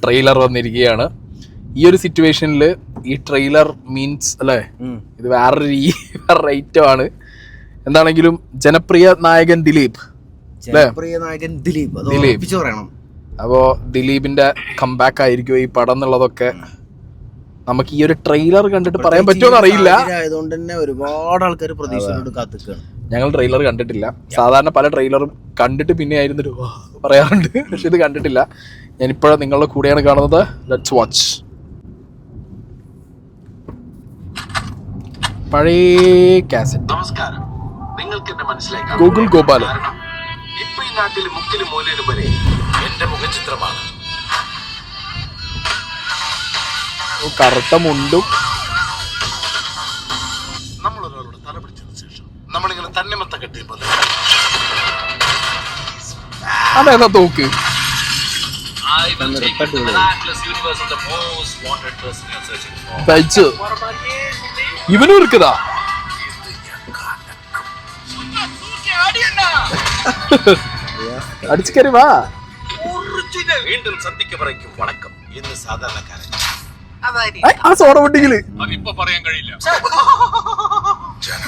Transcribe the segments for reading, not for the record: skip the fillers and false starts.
Trailer വന്നിരിക്കുകയാണ്. ഈ ഒരു സിറ്റുവേഷനിൽ ഈ ട്രെയിലർ മീൻസ് അല്ലേ, ഇത് വേറൊരു ഐറ്റമാണ്. എന്താണെങ്കിലും ജനപ്രിയ നായകൻ ദിലീപ്. അപ്പോ ദിലീപിന്റെ കംബാക്ക് ആയിരിക്കും ഈ പടം എന്നുള്ളതൊക്കെ നമുക്ക് ഈ ഒരു ട്രെയിലർ കണ്ടിട്ട് പറയാൻ പറ്റുമോ അറിയില്ല. ഒരുപാട് ആൾക്കാർ പ്രതീക്ഷയോട് കാത്തിരിക്കുകയാണ്. ഞങ്ങൾ ട്രെയിലർ കണ്ടിട്ടില്ല. സാധാരണ പല ട്രെയിലറും കണ്ടിട്ട് പിന്നെ ആയിരുന്നു പറയാറുണ്ട്, പക്ഷെ ഇത് കണ്ടിട്ടില്ല. ഞാനിപ്പോഴും നിങ്ങളുടെ കൂടെയാണ് കാണുന്നത്. Let's watch. പഴയ കാസറ്റ്. നമസ്കാരം, നിങ്ങൾക്ക് എന്നെ മനസ്സിലാക്കാം. ഗൂഗിൾ ഗോപാലൻ. ഇപ്പൊ ഈ നാട്ടിൽ മുക്കിലും മൂലയിലും വരെ എന്റെ മുഖചിത്രമാണ്. കറുത്ത മുണ്ടും. നമ്മളൊരാളോട് തല പിടിച്ചതിന് ശേഷം നമ്മളിങ്ങനെ തണ്ണിമത്ത കെട്ടിയപ്പോൾ അതേതാ തോക്ക്? ഇവനും இருக்குதா? അടിച്ചു കയറി വാ. വീണ്ടും സന്ധിക്ക് പറയ്ക്കും വണക്കം. ഇന്ന് സാധാരണക്കാരൻ ആ സോഡ പൊട്ടിക്കല് അതിപ്പോ പറയാൻ കഴിയില്ല.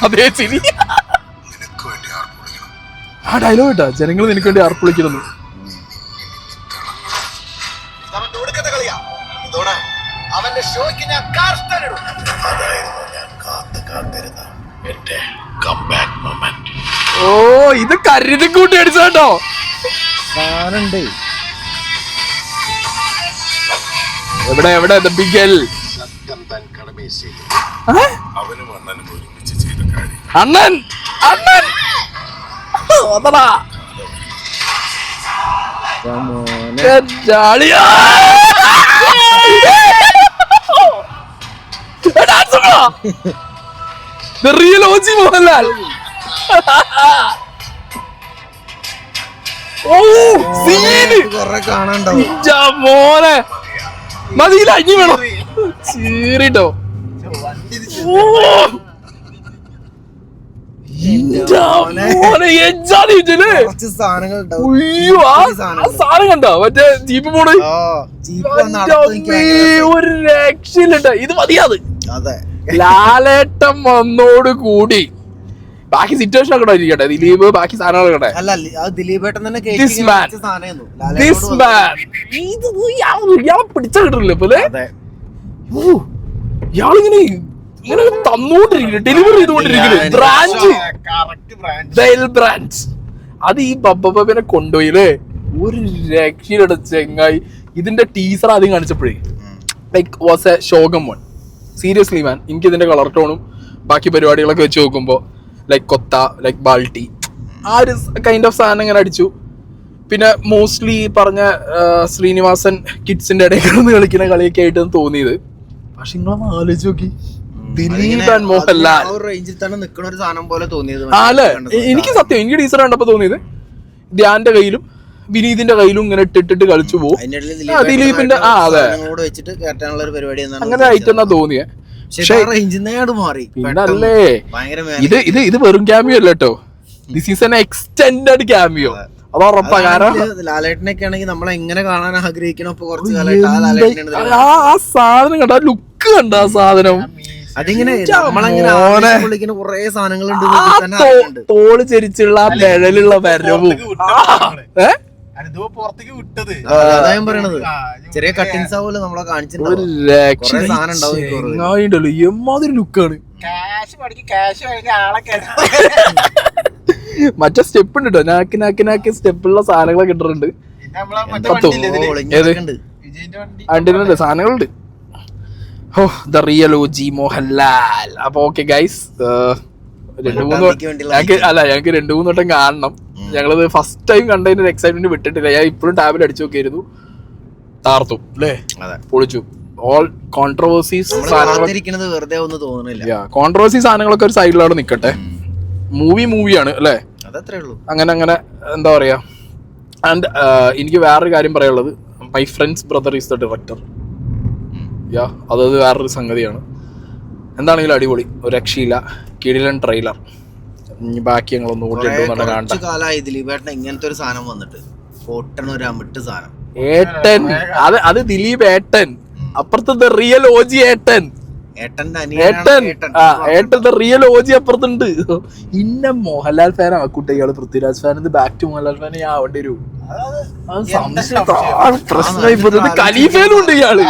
അതേ ചിരി. ആ ഡയലോഗ് കേട്ടാ, ജനങ്ങൾ നിനക്ക് വേണ്ടി ആർപ്പുളിക്കുന്നു. അവന്റെ ഷോയ്ക്ക് ഞാൻ എന്റെ കംബാക്ക് മൊമെന്റ്. ഓ, ഇത് കരുതി കൂട്ടി അടിച്ചോ. എവിടെ എവിടെ ബിഗൽ അണ്ണൻ അണ്ണൻ അതടാ റിയൽ ഓജി മോഹൻലാൽ. ഓ സീന് മോനെ മതിയില്ല, ഇനി വേണം ചീറിട്ടോ. സാധനം കണ്ടോ മറ്റേ ജീപ്പ് പോണ്? ഒരു രക്ഷയില്ലട്ടോ. ഇത് മതിയാത്. ലാലേട്ടം വന്നോട് കൂടി ബാക്കി സിറ്റുവേഷൻ ഒക്കെ ഇരിക്കട്ടെ. ദിലീപ് ബാക്കി സാധനങ്ങളൊക്കെ ഇയാളെ പിടിച്ച കിട്ടില്ല പോലെ. ഇയാളിങ്ങനെ ഇങ്ങനെ തന്നോണ്ടിരിക്കുന്നു, ഡെലിവറി ചെയ്തുകൊണ്ടിരിക്കുന്നു. ബ്രാഞ്ച് അത് ഈ ബബ്ബനെ കൊണ്ടുപോയില്ലേ, ഒരു രക്ഷയിലട ചെങ്ങായി. ഇതിന്റെ ടീസർ ആദ്യം കാണിച്ചപ്പോഴേ ലൈക്ക് വാസ് എ ശോകം വൺ. സീരിയസ്ലി മാൻ, എനിക്ക് ഇതിന്റെ കളർ ടോണും ബാക്കി പരിപാടികളൊക്കെ വെച്ച് നോക്കുമ്പോ ലൈക്ക് കൊത്ത, ലൈക്ക് ബാൾട്ടി, ആ ഒരു കൈൻഡ് ഓഫ് സാധനം ഇങ്ങനെ അടിച്ചു. പിന്നെ മോസ്റ്റ്ലി പറഞ്ഞ ശ്രീനിവാസൻ കിഡ്സിന്റെ ഇടയിൽ നിന്ന് കളിക്കുന്ന കളിയൊക്കെ ആയിട്ടാണ് തോന്നിയത്. പക്ഷെ നിങ്ങളൊന്ന് ആലോചിച്ച് നോക്കി, ദിലീപ് ആൻഡ് മോഹൻലാൽ അല്ലേ. എനിക്ക് സത്യം എനിക്ക് ടീച്ചർ കണ്ടപ്പോ തോന്നിയത് ധ്യാന്റെ കയ്യിലും വിനീതിന്റെ കയ്യിലും ഇങ്ങനെ ഇട്ടിട്ട് കളിച്ചു പോകും. ദിലീപിന്റെ അതെ അങ്ങനെ ഐറ്റം എന്നാ തോന്നിയേ. പിന്നല്ലേ ഇത് വെറും ക്യാമിയോ അല്ല കേട്ടോ, this is N extended cameo. അത് ഉറപ്പാ. കാരണം ലാലേട്ടനൊക്കെ ആണെങ്കിൽ നമ്മളെ എങ്ങനെ കാണാൻ ആഗ്രഹിക്കണം. ആ സാധനം കണ്ട, ആ ലുക്ക് കണ്ട, ആ സാധനം അതിങ്ങനെ കുറെ സാധനങ്ങളുണ്ട്. തോള് ചെരിച്ചുള്ള ആ പെഴലുള്ള വരവും പറയണത് ചെറിയ കട്ടിങ്സ് ആവുമല്ലോ നമ്മളെ കാണിച്ചിട്ടുണ്ടല്ലോ. എമ്മാതിരി ലുക്കാണ്. മറ്റേ സ്റ്റെപ്പ് ഉണ്ട് കേട്ടോ, നാക്കി സ്റ്റെപ്പുള്ള സാധനങ്ങളൊക്കെ ഇട്ടിട്ടുണ്ട്. ഏത് സാധനങ്ങളുണ്ട്. ഓ ദ റിയൽ ഓജി മോഹൻലാൽ. അപ്പൊ ഓക്കെ ഗൈസ്, ഞങ്ങക്ക് 2-3 വട്ടം കാണണം. ഞങ്ങളത് ഫസ്റ്റ് ടൈം കണ്ടതിന്റെ ഒരു എക്സൈറ്റ്മെന്റ് വിട്ടിട്ടില്ല. ഞാൻ ഇപ്പോഴും ടാബിൽ അടിച്ചു നോക്കിയായിരുന്നു. താർത്തു അല്ലേ, പൊളിച്ചു. ഓൾ കോൺട്രവേഴ്സീസ് സാധനങ്ങളൊക്കെ ഒരു സൈഡിലാണ് നിക്കട്ടെ. മൂവിയാണ് അല്ലേ, അങ്ങനെ എന്താ പറയാ. ആൻഡ് എനിക്ക് വേറൊരു കാര്യം പറയാനുള്ളത്, my friends brother is the director. അതത് വേറൊരു സംഗതിയാണ്. എന്താണെങ്കിലും അടിപൊളി, ഒരു രക്ഷയില്ല. കിടിലൻ ട്രെയിലർ. ബാക്കി ഞങ്ങളൊന്നും കൂടി കാലമായി ദിലീപേട്ടൻ ഇങ്ങനത്തെ ഒരു സാധനം വന്നിട്ട് പൊട്ടണ ഒരു അമിട്ട് സാധനം. ഏട്ടൻ, അത് ദിലീപ് ഏട്ടൻ. അപ്പുറത്തെ റിയൽ ഓജി ഏട്ടൻ. ഏട്ടന്റെ ഏട്ടൻ ഏട്ടൻ ഏട്ടന്റെ റിയൽ ഓജി അപ്പുറത്തുണ്ട്. ഇന്ന മോഹൻലാൽ ഫാൻ ആക്കൂട്ടെ ഇയാള്. Prithviraj fan back to Mohanlal fan ആവേണ്ടി വരും. പ്രശ്നമായി. ഖലീഫയിലും ഉണ്ട് ഇയാള്.